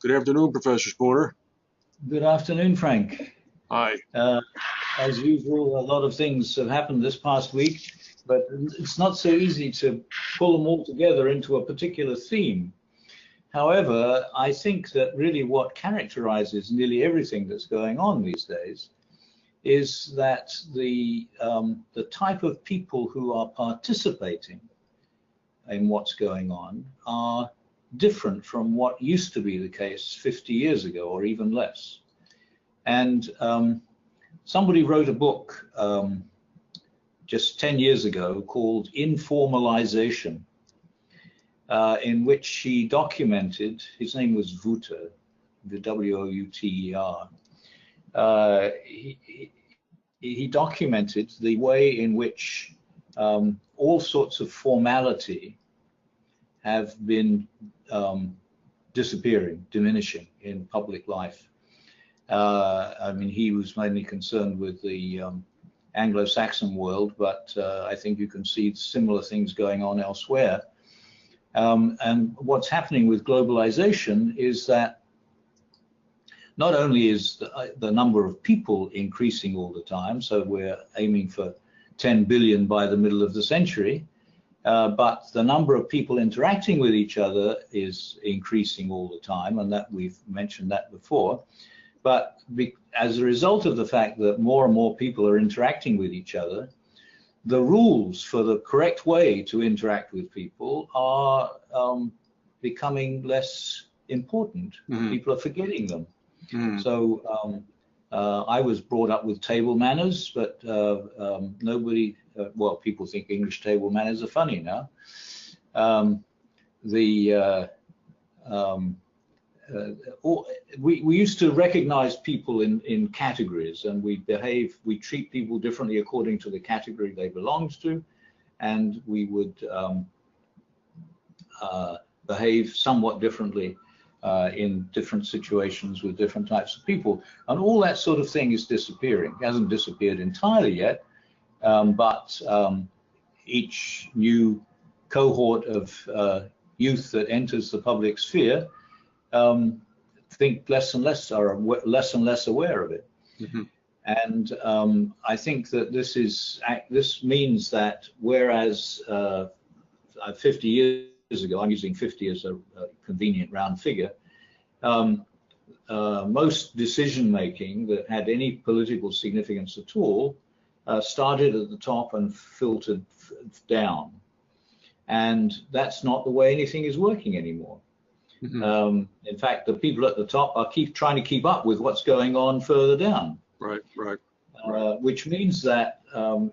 Good afternoon, Professor Spooner. Good afternoon, Frank. Hi. As usual, a lot of things have happened this past week, but it's not so easy to pull them all together into a particular theme. However, I think that really what characterizes nearly everything that's going on these days is that the type of people who are participating in what's going on are different from what used to be the case 50 years ago or even less. And somebody wrote a book just 10 years ago called Informalization, in which he documented, his name was Wouter, the W-O-U-T-E-R. He documented the way in which all sorts of formality have been disappearing, diminishing in public life. I mean, he was mainly concerned with the Anglo-Saxon world, but I think you can see similar things going on elsewhere. And what's happening with globalization is that not only is the number of people increasing all the time, so we're aiming for 10 billion by the middle of the century, but the number of people interacting with each other is increasing all the time, and that we've mentioned that before. But as a result of the fact that more and more people are interacting with each other, the rules for the correct way to interact with people are becoming less important. Mm-hmm. People are forgetting them. Mm-hmm. So I was brought up with table manners, but nobody, well, people think English table manners are funny now. We used to recognize people in categories, and we treat people differently according to the category they belonged to, and we would behave somewhat differently in different situations with different types of people. And all that sort of thing is disappearing. It hasn't disappeared entirely yet, but each new cohort of youth that enters the public sphere think less and less aware of it. Mm-hmm. And I think that this means that whereas 50 years ago, I'm using 50 as a convenient round figure, most decision making that had any political significance at all started at the top and filtered down. And that's not the way anything is working anymore. Mm-hmm. In fact, the people at the top are trying to keep up with what's going on further down. Right. Which means that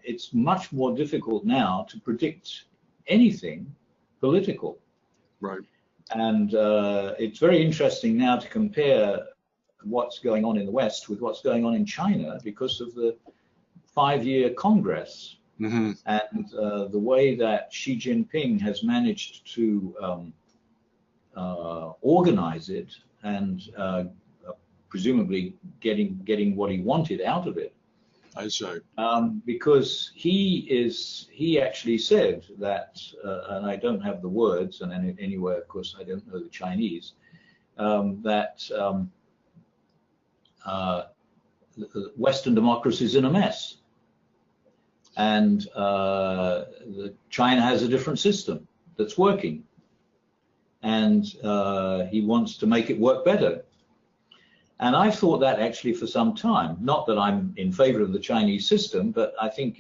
it's much more difficult now to predict anything political. Right. And it's very interesting now to compare what's going on in the West with what's going on in China because of the 5-year Congress. Mm-hmm. And the way that Xi Jinping has managed to organize it and presumably getting what he wanted out of it. I see. Because he actually said that, and I don't have the words, and anyway, of course, I don't know the Chinese, that Western democracy is in a mess, and China has a different system that's working, and he wants to make it work better. And I've thought that actually for some time. Not that I'm in favor of the Chinese system, but I think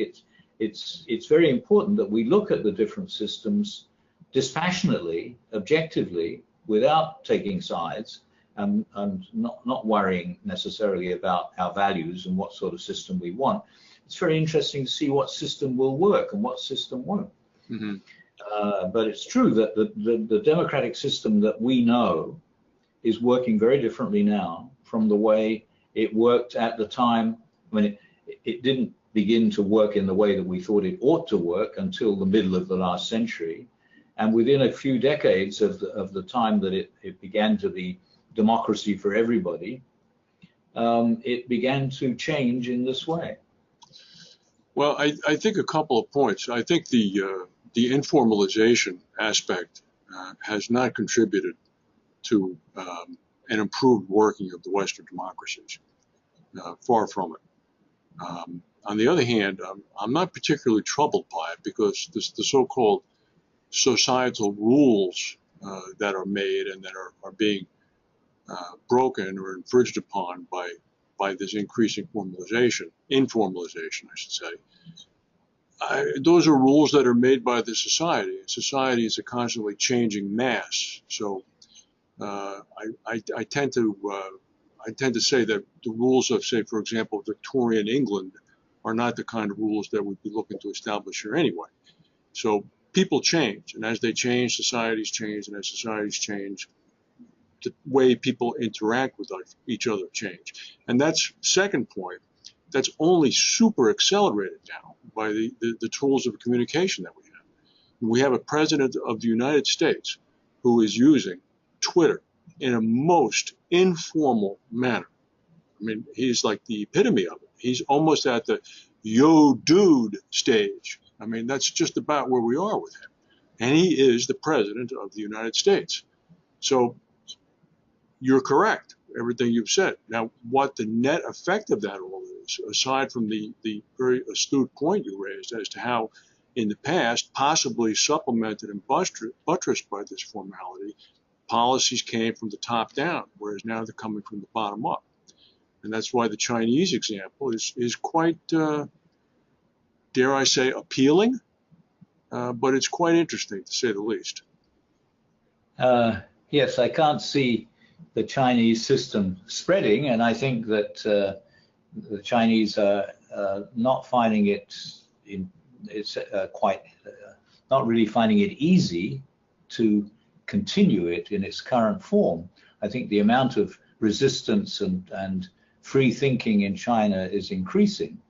it's very important that we look at the different systems dispassionately, objectively, without taking sides, and not worrying necessarily about our values and what sort of system we want. It's very interesting to see what system will work and what system won't. Mm-hmm. But it's true that the democratic system that we know is working very differently now from the way it worked at the time when it didn't begin to work in the way that we thought it ought to work until the middle of the last century. And within a few decades of the time that it began to be democracy for everybody, it began to change in this way. Well, I think a couple of points. I think the informalization aspect has not contributed to an improved working of the Western democracies. Far from it. On the other hand, I'm not particularly troubled by it because the so-called societal rules that are made and that are being broken or infringed upon by this increasing informalization, I should say. Those are rules that are made by the society. Society is a constantly changing mass, so I tend to say that the rules of, say, for example, Victorian England are not the kind of rules that we'd be looking to establish here anyway. So people change, and as they change, societies change, and as societies change, the way people interact with each other change. And that's second point. That's only super accelerated now by the tools of communication that we have. We have a president of the United States who is using Twitter in a most informal manner. I mean, he's like the epitome of it. He's almost at the yo dude stage. I mean, that's just about where we are with him. And he is the president of the United States. So you're correct, everything you've said. Now, what the net effect of that all is, aside from the very astute point you raised as to how in the past, possibly supplemented and buttressed by this formality, policies came from the top down, whereas now they're coming from the bottom up. And that's why the Chinese example is quite, dare I say, appealing, but it's quite interesting to say the least. Yes, I can't see the Chinese system spreading, and I think that the Chinese are not finding not really finding it easy to continue it in its current form. I think the amount of resistance and free thinking in China is increasing.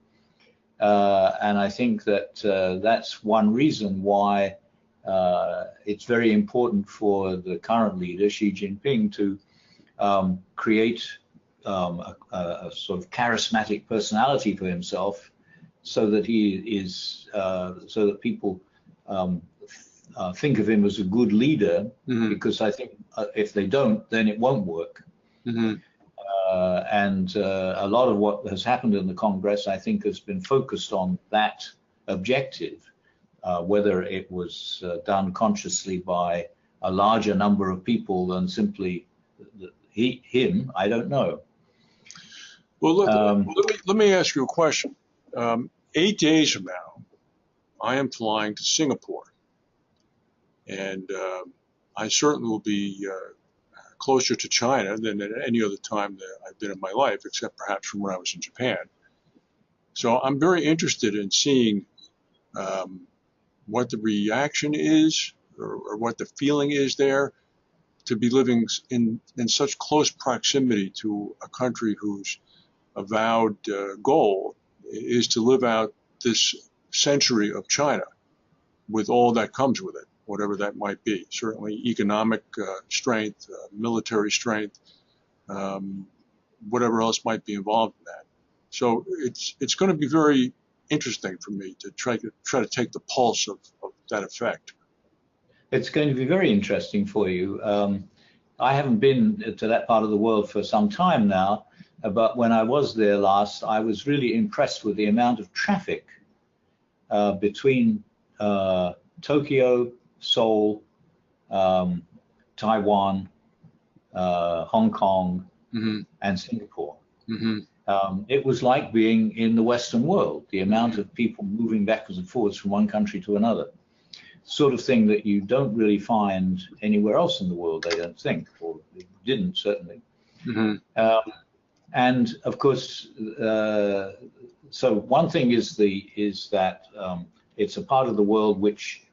And I think that that's one reason why it's very important for the current leader, Xi Jinping, to create a sort of charismatic personality for himself, so that so that people think of him as a good leader. Mm-hmm. Because I think if they don't, then it won't work. Mm-hmm. And a lot of what has happened in the Congress, I think, has been focused on that objective. Whether it was done consciously by a larger number of people than simply him, I don't know. Well, let me ask you a question. 8 days from now, I am flying to Singapore, and I certainly will be closer to China than at any other time that I've been in my life, except perhaps from when I was in Japan. So I'm very interested in seeing what the reaction is, or what the feeling is there, to be living in such close proximity to a country whose avowed goal is to live out this century of China with all that comes with it, whatever that might be. Certainly economic strength, military strength, whatever else might be involved in that. So it's going to be very interesting for me to try to take the pulse of that effect. It's going to be very interesting for you. I haven't been to that part of the world for some time now, but when I was there last, I was really impressed with the amount of traffic between Tokyo, Seoul, Taiwan, Hong Kong, mm-hmm. and Singapore. Mm-hmm. It was like being in the Western world, the amount of people moving backwards and forwards from one country to another. Sort of thing that you don't really find anywhere else in the world, I don't think, or didn't certainly. Mm-hmm. And of course, so one thing is that it's a part of the world which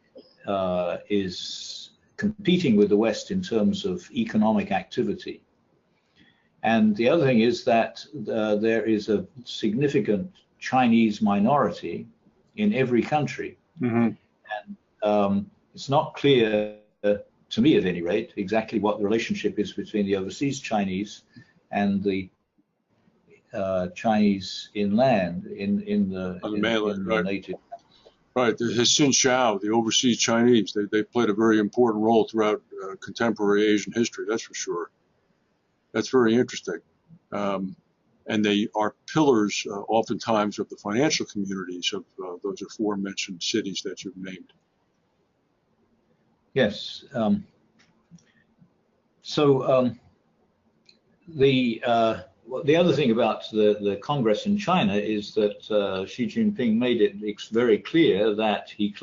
is competing with the West in terms of economic activity. And the other thing is that there is a significant Chinese minority in every country. Mm-hmm. And it's not clear, to me at any rate, exactly what the relationship is between the overseas Chinese and the Chinese inland in the mainland, right. Native. Right, the Xinjiao, the overseas Chinese, they played a very important role throughout contemporary Asian history, that's for sure. That's very interesting. And they are pillars, oftentimes, of the financial communities of those aforementioned cities that you've named. Yes. The other thing about the Congress in China is that Xi Jinping made it very clear that he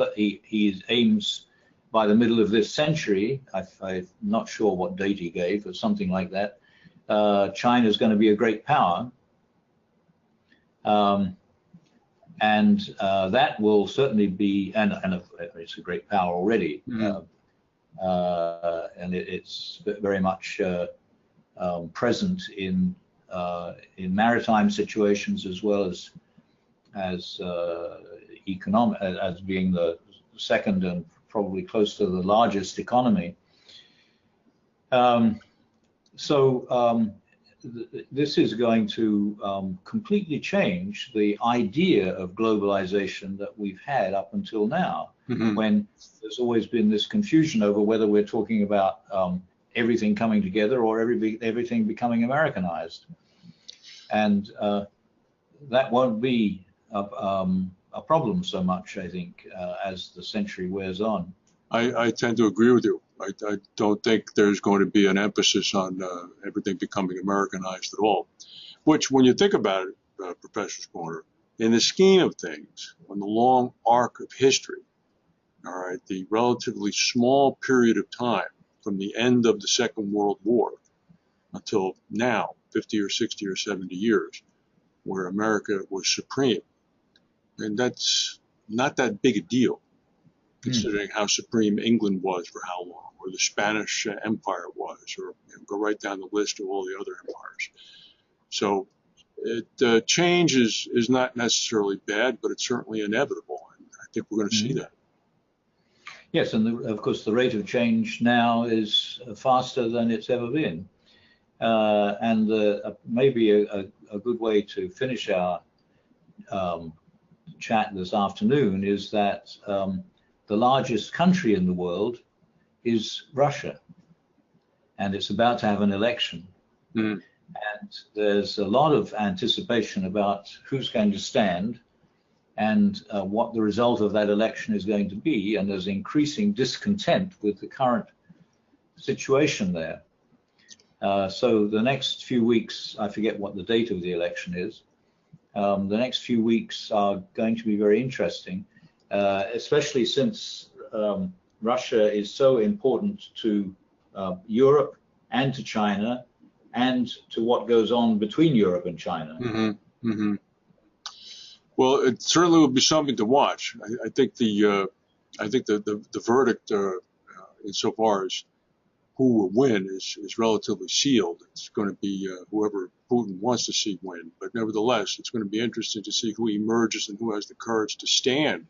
aims by the middle of this century, I'm not sure what date he gave, or something like that, China is going to be a great power. And that will certainly be, and it's a great power already, mm-hmm. And it's very much present in maritime situations as well as economic, as being the second and probably close to the largest economy. This is going to completely change the idea of globalization that we've had up until now, mm-hmm. when there's always been this confusion over whether we're talking about everything coming together or everything becoming Americanized. And that won't be a problem so much, I think, as the century wears on. I tend to agree with you. I don't think there's going to be an emphasis on everything becoming Americanized at all, which, when you think about it, Professor Spooner, in the scheme of things, on the long arc of history, all right, the relatively small period of time from the end of the Second World War until now, 50 or 60 or 70 years, where America was supreme, and that's not that big a deal, considering how supreme England was for how long, or the Spanish Empire was, or go right down the list of all the other empires. So change is not necessarily bad, but it's certainly inevitable, and I think we're going to see that. Yes, and of course the rate of change now is faster than it's ever been. And maybe a good way to finish our chat this afternoon is that the largest country in the world is Russia, and it's about to have an election. Mm. And there's a lot of anticipation about who's going to stand and what the result of that election is going to be, and there's increasing discontent with the current situation there. So the next few weeks, I forget what the date of the election is, the next few weeks are going to be very interesting. Especially since Russia is so important to Europe and to China and to what goes on between Europe and China. Mm-hmm. Mm-hmm. Well, it certainly will be something to watch. I think the verdict insofar as who will win is relatively sealed. It's going to be whoever Putin wants to see win. But nevertheless, it's going to be interesting to see who emerges and who has the courage to stand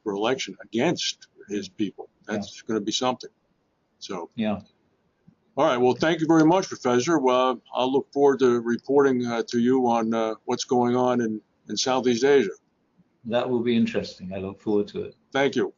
for election against his people. That's going to be something. So, yeah. All right. Well, thank you very much, Professor. Well, I'll look forward to reporting to you on what's going on in Southeast Asia. That will be interesting. I look forward to it. Thank you.